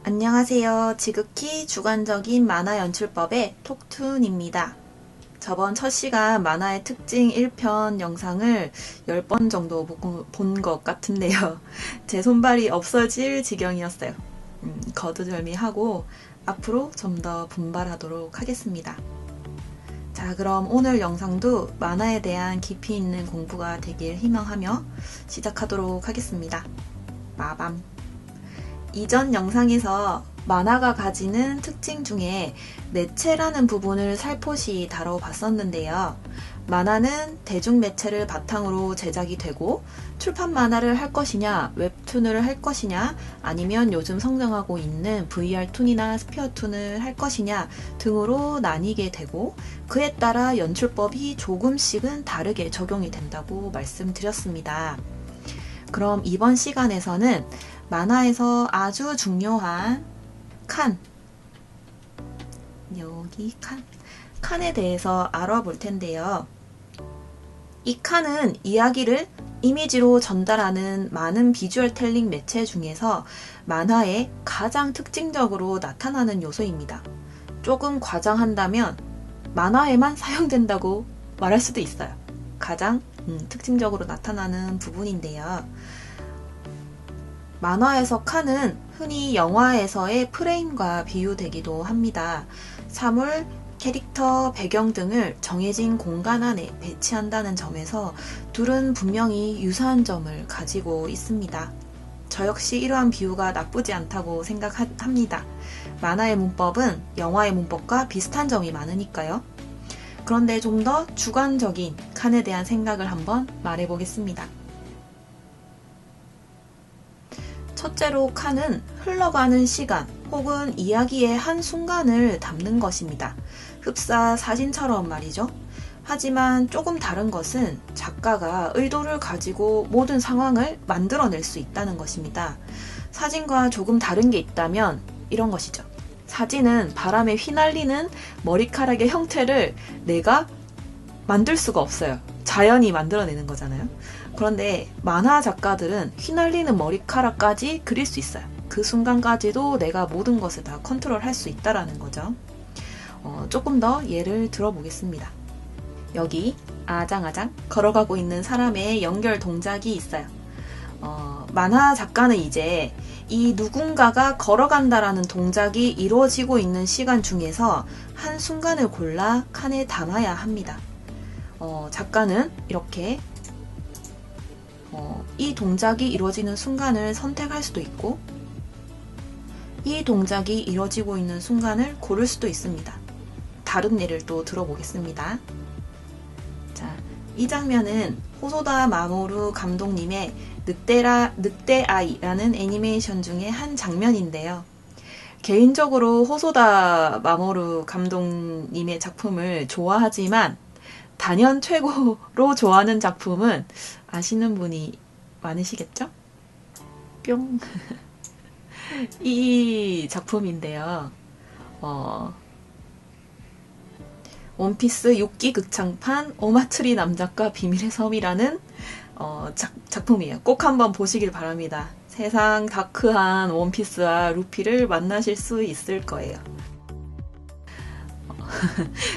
안녕하세요. 지극히 주관적인 만화 연출법의 톡툰입니다. 저번 첫 시간 만화의 특징 1편 영상을 10번 정도 본 것 같은데요. 제 손발이 없어질 지경이었어요. 거두절미하고 앞으로 좀 더 분발하도록 하겠습니다. 자, 그럼 오늘 영상도 만화에 대한 깊이 있는 공부가 되길 희망하며 시작하도록 하겠습니다. 마밤. 이전 영상에서 만화가 가지는 특징 중에 매체라는 부분을 살포시 다뤄봤었는데요. 만화는 대중매체를 바탕으로 제작이 되고 출판 만화를 할 것이냐, 웹툰을 할 것이냐, 아니면 요즘 성장하고 있는 VR툰이나 스피어툰을 할 것이냐 등으로 나뉘게 되고 그에 따라 연출법이 조금씩은 다르게 적용이 된다고 말씀드렸습니다. 그럼 이번 시간에서는 만화에서 아주 중요한 칸에 대해서 알아볼 텐데요. 이 칸은 이야기를 이미지로 전달하는 많은 비주얼 텔링 매체 중에서 만화에 가장 특징적으로 나타나는 요소입니다. 조금 과장한다면 만화에만 사용된다고 말할 수도 있어요. 가장 특징적으로 나타나는 부분인데요. 만화에서 칸은 흔히 영화에서의 프레임과 비유되기도 합니다. 사물, 캐릭터, 배경 등을 정해진 공간 안에 배치한다는 점에서 둘은 분명히 유사한 점을 가지고 있습니다. 저 역시 이러한 비유가 나쁘지 않다고 생각합니다. 만화의 문법은 영화의 문법과 비슷한 점이 많으니까요. 그런데 좀 더 주관적인 칸에 대한 생각을 한번 말해보겠습니다. 첫째로 칸은 흘러가는 시간 혹은 이야기의 한 순간을 담는 것입니다. 흡사 사진처럼 말이죠. 하지만 조금 다른 것은 작가가 의도를 가지고 모든 상황을 만들어낼 수 있다는 것입니다. 사진과 조금 다른 게 있다면 이런 것이죠. 사진은 바람에 휘날리는 머리카락의 형태를 내가 만들 수가 없어요. 자연이 만들어내는 거잖아요. 그런데 만화 작가들은 휘날리는 머리카락까지 그릴 수 있어요. 그 순간까지도 내가 모든 것을 다 컨트롤할 수 있다라는 거죠. 조금 더 예를 들어보겠습니다. 여기 아장아장 걸어가고 있는 사람의 연결 동작이 있어요. 만화 작가는 이제 이 누군가가 걸어간다라는 동작이 이루어지고 있는 시간 중에서 한 순간을 골라 칸에 담아야 합니다. 작가는 이렇게 이 동작이 이루어지는 순간을 선택할 수도 있고 이 동작이 이루어지고 있는 순간을 고를 수도 있습니다. 다른 예를 또 들어보겠습니다. 자, 이 장면은 호소다 마모루 감독님의 늑대아이라는 애니메이션 중에 한 장면인데요. 개인적으로 호소다 마모루 감독님의 작품을 좋아하지만 단연 최고로 좋아하는 작품은 아시는 분이 많으시겠죠? 뿅. 이 작품인데요. 원피스 6기 극장판 오마츠리 남작과 비밀의 섬이라는 작품이에요. 꼭 한번 보시길 바랍니다. 세상 다크한 원피스와 루피를 만나실 수 있을 거예요.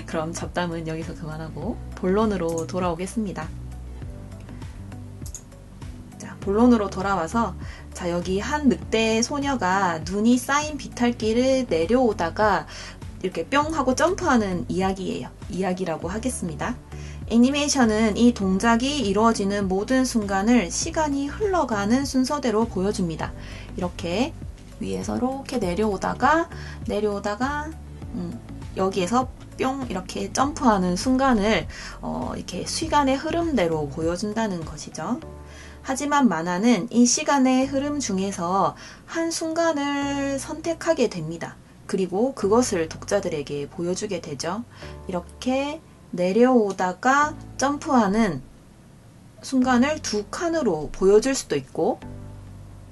그럼 잡담은 여기서 그만하고 본론으로 돌아오겠습니다. 자, 본론으로 돌아와서 자, 여기 한 늑대 소녀가 눈이 쌓인 비탈길을 내려오다가 이렇게 뿅 하고 점프하는 이야기예요. 이야기라고 하겠습니다. 애니메이션은 이 동작이 이루어지는 모든 순간을 시간이 흘러가는 순서대로 보여줍니다. 이렇게 위에서 이렇게 내려오다가 여기에서 뿅 이렇게 점프하는 순간을 이렇게 시간의 흐름대로 보여준다는 것이죠. 하지만 만화는 이 시간의 흐름 중에서 한 순간을 선택하게 됩니다. 그리고 그것을 독자들에게 보여주게 되죠. 이렇게 내려오다가 점프하는 순간을 두 칸으로 보여줄 수도 있고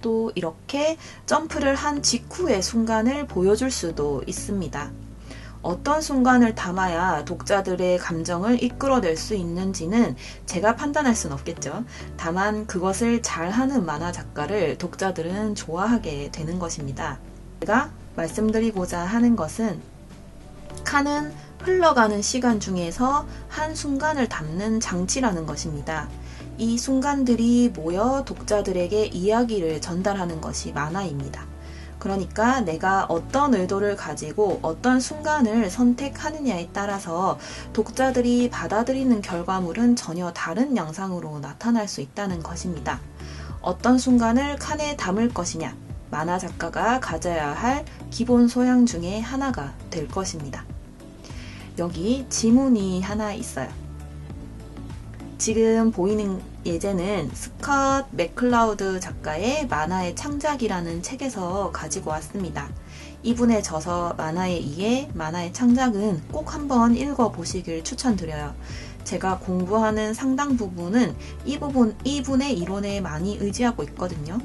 또 이렇게 점프를 한 직후의 순간을 보여줄 수도 있습니다. 어떤 순간을 담아야 독자들의 감정을 이끌어낼 수 있는지는 제가 판단할 수는 없겠죠. 다만 그것을 잘하는 만화 작가를 독자들은 좋아하게 되는 것입니다. 제가 말씀드리고자 하는 것은 칸은 흘러가는 시간 중에서 한순간을 담는 장치라는 것입니다. 이 순간들이 모여 독자들에게 이야기를 전달하는 것이 만화입니다. 그러니까 내가 어떤 의도를 가지고 어떤 순간을 선택하느냐에 따라서 독자들이 받아들이는 결과물은 전혀 다른 양상으로 나타날 수 있다는 것입니다. 어떤 순간을 칸에 담을 것이냐, 만화 작가가 가져야 할 기본 소양 중에 하나가 될 것입니다. 여기 지문이 하나 있어요. 지금 보이는 예제는 스캇 맥클라우드 작가의 만화의 창작이라는 책에서 가지고 왔습니다. 이분의 저서 만화에 의해 만화의 창작은 꼭 한번 읽어보시길 추천드려요. 제가 공부하는 상당 부분은 이분의 이론에 많이 의지하고 있거든요.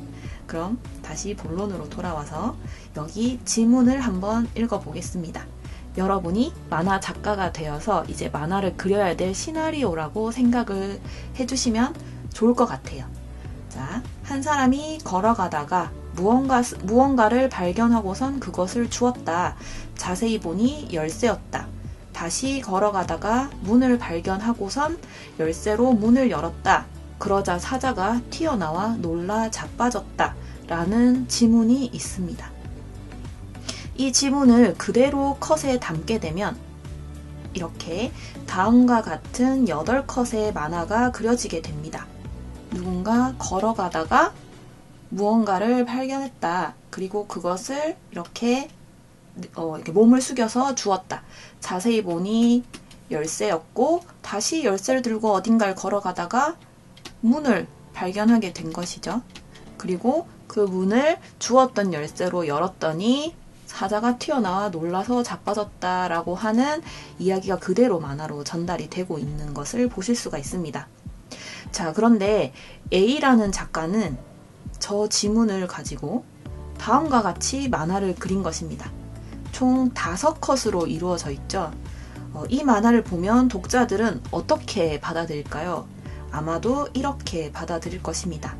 그럼 다시 본론으로 돌아와서 여기 지문을 한번 읽어보겠습니다. 여러분이 만화 작가가 되어서 이제 만화를 그려야 될 시나리오라고 생각을 해주시면 좋을 것 같아요. 자, 한 사람이 걸어가다가 무언가를 발견하고선 그것을 주었다. 자세히 보니 열쇠였다. 다시 걸어가다가 문을 발견하고선 열쇠로 문을 열었다. 그러자 사자가 튀어나와 놀라 자빠졌다. 라는 지문이 있습니다. 이 지문을 그대로 컷에 담게 되면 이렇게 다음과 같은 8컷의 만화가 그려지게 됩니다. 누군가 걸어가다가 무언가를 발견했다. 그리고 그것을 이렇게 몸을 숙여서 주었다. 자세히 보니 열쇠였고 다시 열쇠를 들고 어딘가를 걸어가다가 문을 발견하게 된 것이죠. 그리고 그 문을 주었던 열쇠로 열었더니 사자가 튀어나와 놀라서 자빠졌다라고 하는 이야기가 그대로 만화로 전달이 되고 있는 것을 보실 수가 있습니다. 자, 그런데 A라는 작가는 저 지문을 가지고 다음과 같이 만화를 그린 것입니다. 총 5컷으로 이루어져 있죠. 이 만화를 보면 독자들은 어떻게 받아들일까요? 아마도 이렇게 받아들일 것입니다.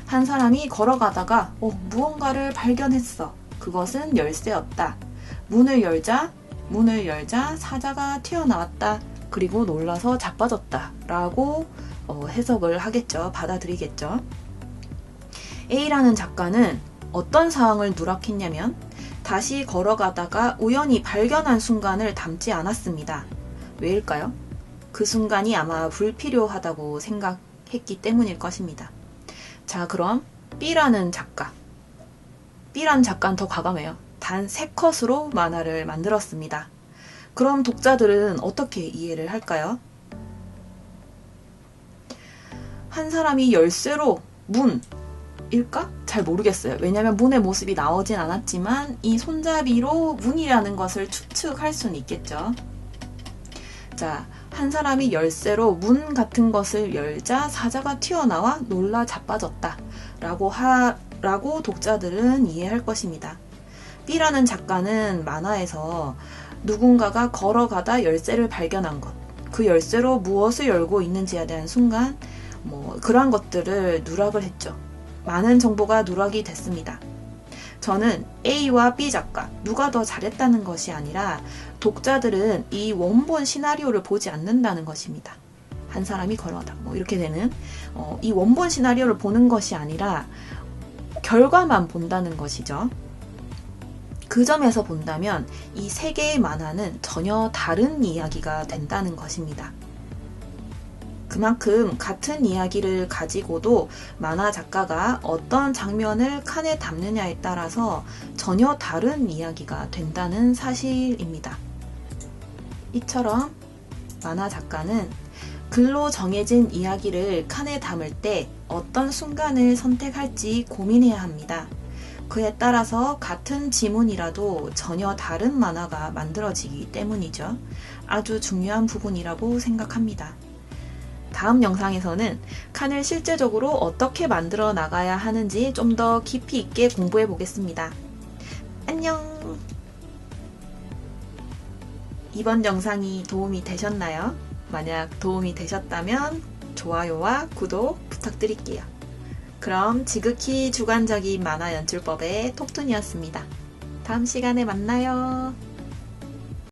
한 사람이 걸어가다가 무언가를 발견했어. 그것은 열쇠였다. 문을 열자 사자가 튀어나왔다. 그리고 놀라서 자빠졌다. 라고 해석을 하겠죠. 받아들이겠죠. A라는 작가는 어떤 상황을 누락했냐면 다시 걸어가다가 우연히 발견한 순간을 담지 않았습니다. 왜일까요? 그 순간이 아마 불필요하다고 생각했기 때문일 것입니다. 자, 그럼 B라는 작가는 더 과감해요. 단 3컷으로 만화를 만들었습니다. 그럼 독자들은 어떻게 이해를 할까요? 한 사람이 열쇠로 문일까? 잘 모르겠어요. 왜냐면 문의 모습이 나오진 않았지만 이 손잡이로 문이라는 것을 추측할 수는 있겠죠. 자, 한 사람이 열쇠로 문 같은 것을 열자 사자가 튀어나와 놀라 자빠졌다. 라고 독자들은 이해할 것입니다. B라는 작가는 만화에서 누군가가 걸어가다 열쇠를 발견한 것, 그 열쇠로 무엇을 열고 있는지에 대한 순간, 그러한 것들을 누락을 했죠. 많은 정보가 누락이 됐습니다. 저는 A와 B 작가, 누가 더 잘했다는 것이 아니라 독자들은 이 원본 시나리오를 보지 않는다는 것입니다. 한 사람이 걸어가다 이렇게 되는 이 원본 시나리오를 보는 것이 아니라 결과만 본다는 것이죠. 그 점에서 본다면 이 세 개의 만화는 전혀 다른 이야기가 된다는 것입니다. 그만큼 같은 이야기를 가지고도 만화 작가가 어떤 장면을 칸에 담느냐에 따라서 전혀 다른 이야기가 된다는 사실입니다. 이처럼 만화 작가는 글로 정해진 이야기를 칸에 담을 때 어떤 순간을 선택할지 고민해야 합니다. 그에 따라서 같은 지문이라도 전혀 다른 만화가 만들어지기 때문이죠. 아주 중요한 부분이라고 생각합니다. 다음 영상에서는 칸을 실제적으로 어떻게 만들어 나가야 하는지 좀 더 깊이 있게 공부해 보겠습니다. 안녕! 이번 영상이 도움이 되셨나요? 만약 도움이 되셨다면 좋아요와 구독 부탁드릴게요. 그럼 지극히 주관적인 만화 연출법의 톡툰이었습니다. 다음 시간에 만나요.